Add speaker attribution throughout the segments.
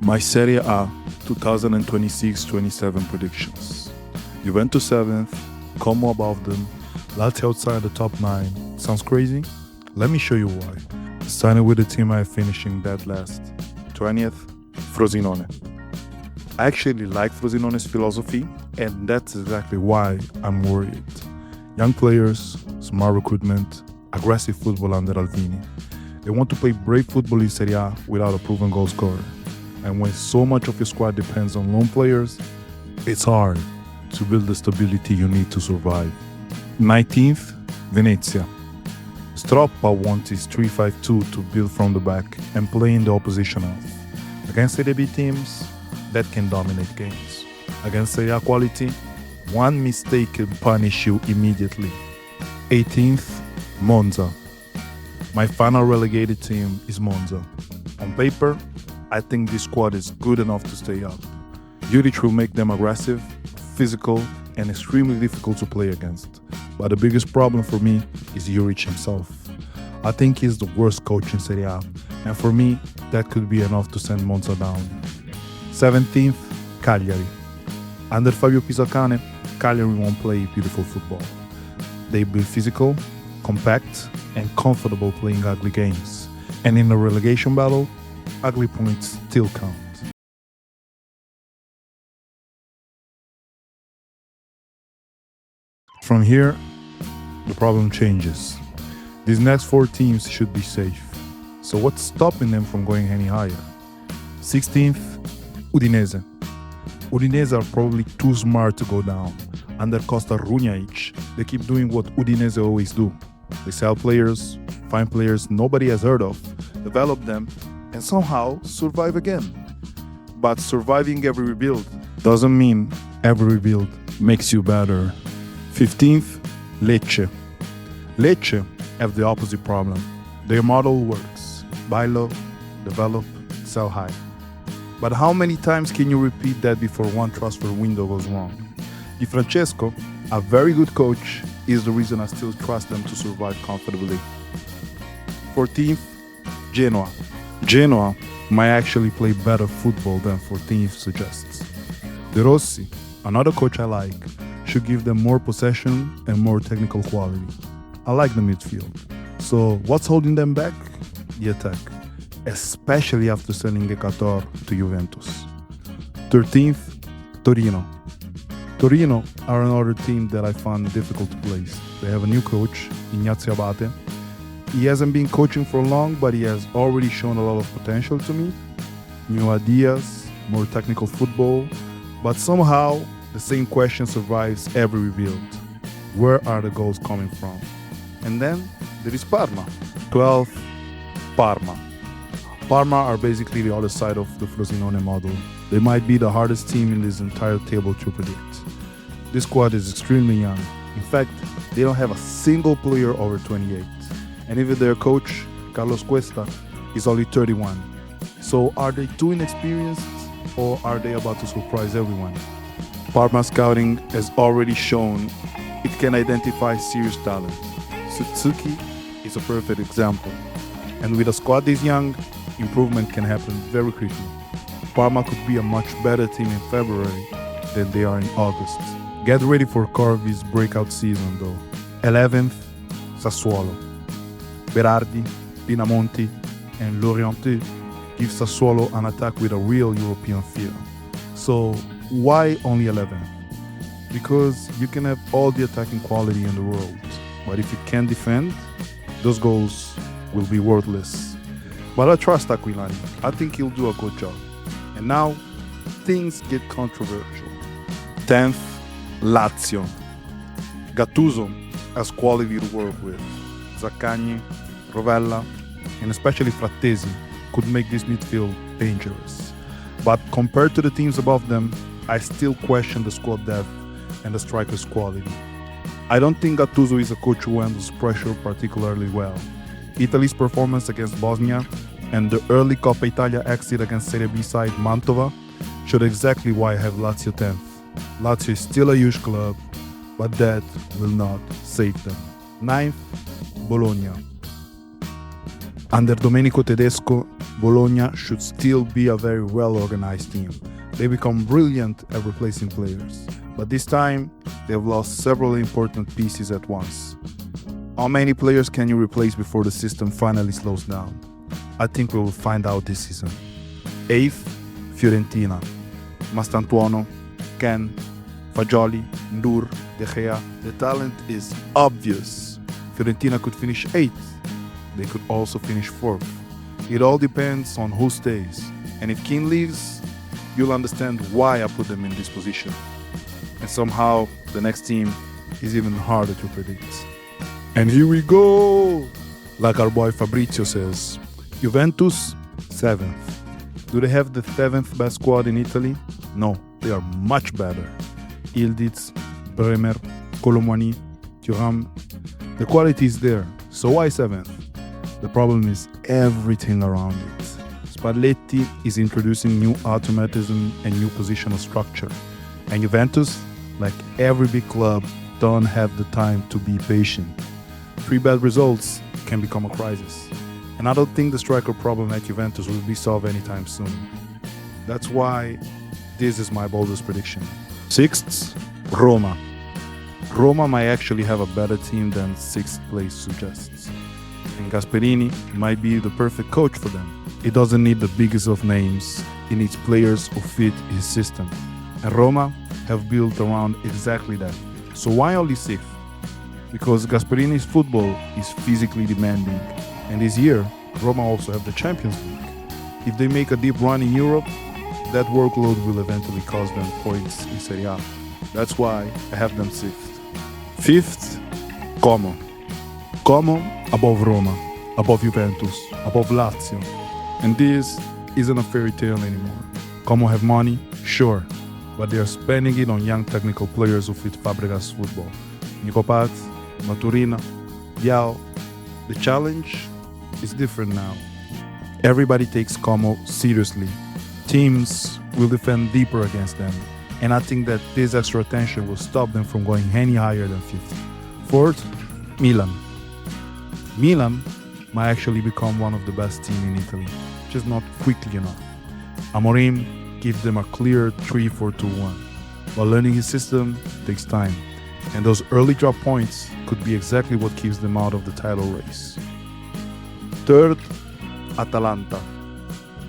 Speaker 1: My Serie A 2026-27 predictions. Juventus 7th, Como above them, Lazio outside the top 9. Sounds crazy? Let me show you why. Starting with the team I finishing dead last. 20th, Frosinone. I actually like Frosinone's philosophy, and that's exactly why I'm worried. Young players, smart recruitment, aggressive football under Alvini. They want to play brave football in Serie A without a proven goal scorer. And when so much of your squad depends on lone players, it's hard to build the stability you need to survive. 19th, Venezia. Stroppa wants his 3-5-2 to build from the back and play in the opposition half. Against Serie B teams, that can dominate games. Against Serie A quality, one mistake can punish you immediately. 18th, Monza. My final relegated team is Monza. On paper, I think this squad is good enough to stay up. Juric will make them aggressive, physical, and extremely difficult to play against. But the biggest problem for me is Juric himself. I think he's the worst coach in Serie A, and for me, that could be enough to send Monza down. 17th, Cagliari. Under Fabio Pisacane, Cagliari won't play beautiful football. They be physical, compact, and comfortable playing ugly games. And in a relegation battle, ugly points still count. From here, the problem changes. These next 4 teams should be safe. So what's stopping them from going any higher? 16th, Udinese. Udinese are probably too smart to go down. Under Costa whcih, they keep doing what Udinese always do. They sell players, find players nobody has heard of, develop them, and somehow survive again. But surviving every rebuild doesn't mean every rebuild makes you better. 15th, Lecce. Lecce have the opposite problem. Their model works. Buy low, develop, sell high. But how many times can you repeat that before one transfer window goes wrong? Di Francesco, a very good coach, is the reason I still trust them to survive comfortably. 14th, Genoa. Genoa might actually play better football than 14th suggests. De Rossi, another coach I like, should give them more possession and more technical quality. I like the midfield. So what's holding them back? The attack, especially after selling Decatur to Juventus. 13th, Torino. Torino are another team that I found difficult to place. They have a new coach, Ignazio Abate. He hasn't been coaching for long, but he has already shown a lot of potential to me. New ideas, more technical football, but somehow the same question survives every rebuild. Where are the goals coming from? And then there is Parma. 12th, Parma. Parma are basically the other side of the Frosinone model. They might be the hardest team in this entire table to predict. This squad is extremely young. In fact, they don't have a single player over 28. And even their coach, Carlos Cuesta, is only 31. So are they too inexperienced, or are they about to surprise everyone? Parma scouting has already shown it can identify serious talent. Whcih is a perfect example. And with a squad this young, improvement can happen very quickly. Parma could be a much better team in February than they are in August. Get ready for Corvi's breakout season though. 11th, Sassuolo. Berardi, Pinamonti, and Lorienté give Sassuolo an attack with a real European feel. So why only 11th? Because you can have all the attacking quality in the world, but if you can't defend, those goals will be worthless. But I trust Aquilani. I think he'll do a good job. And now, things get controversial. 10th, Lazio. Gattuso has quality to work with. Zaccagni, Rovella, and especially Frattesi could make this midfield dangerous. But compared to the teams above them, I still question the squad depth and the strikers' quality. I don't think Gattuso is a coach who handles pressure particularly well. Italy's performance against Bosnia and the early Coppa Italia exit against Serie B side Mantova showed exactly why I have Lazio 10th. Lazio is still a huge club, but that will not save them. 9th, Bologna. Under Domenico Tedesco, Bologna should still be a very well-organized team. They become brilliant at replacing players, but this time they have lost several important pieces at once. How many players can you replace before the system finally slows down? I think we will find out this season. 8th, Fiorentina. Mastantuono, Ken, Fagioli, Ndur, De Gea. The talent is obvious. Fiorentina could finish 8th. They could also finish 4th. It all depends on who stays. And if Keane leaves, you'll understand why I put them in this position. And somehow, the next team is even harder to predict. And here we go! Like our boy Fabrizio says, Juventus, 7th. Do they have the 7th best squad in Italy? No, they are much better. Ildiz, Bremer, Colomwani, Thuram. The quality is there, so why 7th? The problem is everything around it. Spalletti is introducing new automatism and new positional structure. And Juventus, like every big club, don't have the time to be patient. 3 bad results can become a crisis. And I don't think the striker problem at Juventus will be solved anytime soon. That's why this is my boldest prediction. 6th, Roma. Roma might actually have a better team than 6th place suggests. And Gasperini might be the perfect coach for them. He doesn't need the biggest of names, he needs players who fit his system. And Roma have built around exactly that. So why only 6th? Because Gasperini's football is physically demanding. And this year, Roma also have the Champions League. If they make a deep run in Europe, that workload will eventually cost them points in Serie A. That's why I have them 6th. 5th, Como. Como above Roma, above Juventus, above Lazio. And this isn't a fairy tale anymore. Como have money? Sure. But they are spending it on young technical players who fit Fabregas' football. Nico Paz, Maturina, Yao. The challenge is different now. Everybody takes Como seriously. Teams will defend deeper against them. And I think that this extra attention will stop them from going any higher than 5th. 4th, Milan. Milan might actually become one of the best teams in Italy, just not quickly enough. Amorim gives them a clear 3-4-2-1, but learning his system takes time. And those early drop points could be exactly what keeps them out of the title race. 3rd, Atalanta.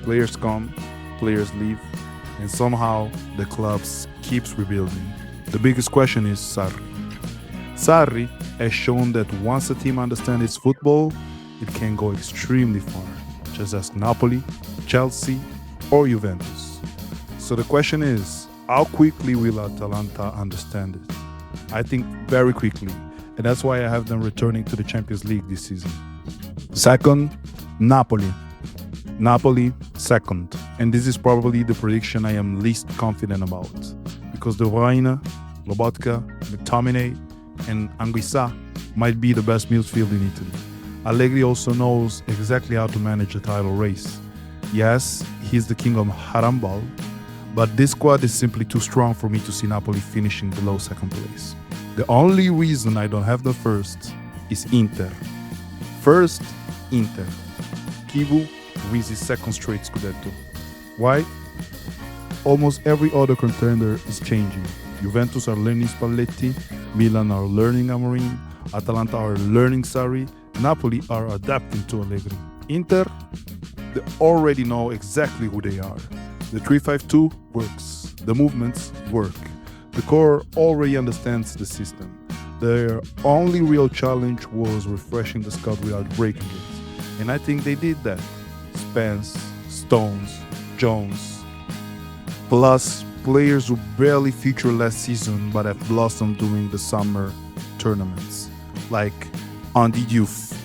Speaker 1: Players come, players leave, and somehow the club keeps rebuilding. The biggest question is Sarri. Sarri has shown that once a team understands its football, it can go extremely far. Just ask Napoli, Chelsea, or Juventus. So the question is, how quickly will Atalanta understand it? I think very quickly, and that's why I have them returning to the Champions League this season. 2nd, Napoli. Napoli, 2nd. And this is probably the prediction I am least confident about. Because De Bruyne, Lobotka, McTominay, and Anguissa might be the best midfield in Italy. Allegri also knows exactly how to manage a title race. Yes, he's the king of Harambal, but this squad is simply too strong for me to see Napoli finishing below 2nd place. The only reason I don't have the 1st is Inter. 1st, Inter. Kivu wins his 2nd straight Scudetto. Why? Almost every other contender is changing. Juventus are learning Spalletti, Milan are learning Amorim, Atalanta are learning Sarri, Napoli are adapting to Allegri. Inter, they already know exactly who they are. The 3-5-2 works, the movements work. The core already understands the system. Their only real challenge was refreshing the squad without breaking it. And I think they did that. Spence, Stones, Jones, plus players who barely featured last season but have blossomed during the summer tournaments, like Andy Diouf.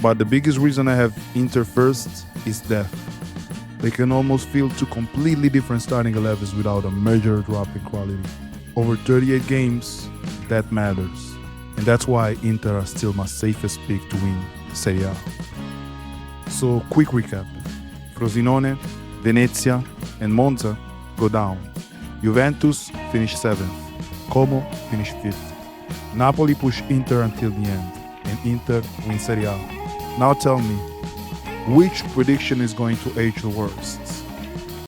Speaker 1: But the biggest reason I have Inter 1st is depth. They can almost feel 2 completely different starting 11s without a major drop in quality. Over 38 games, that matters. And that's why Inter are still my safest pick to win Serie A. So, quick recap. Frosinone, Venezia, and Monza go down. Juventus finish 7th. Como finish 5th. Napoli push Inter until the end, and Inter win Serie A. Now tell me, Which prediction is going to age the worst?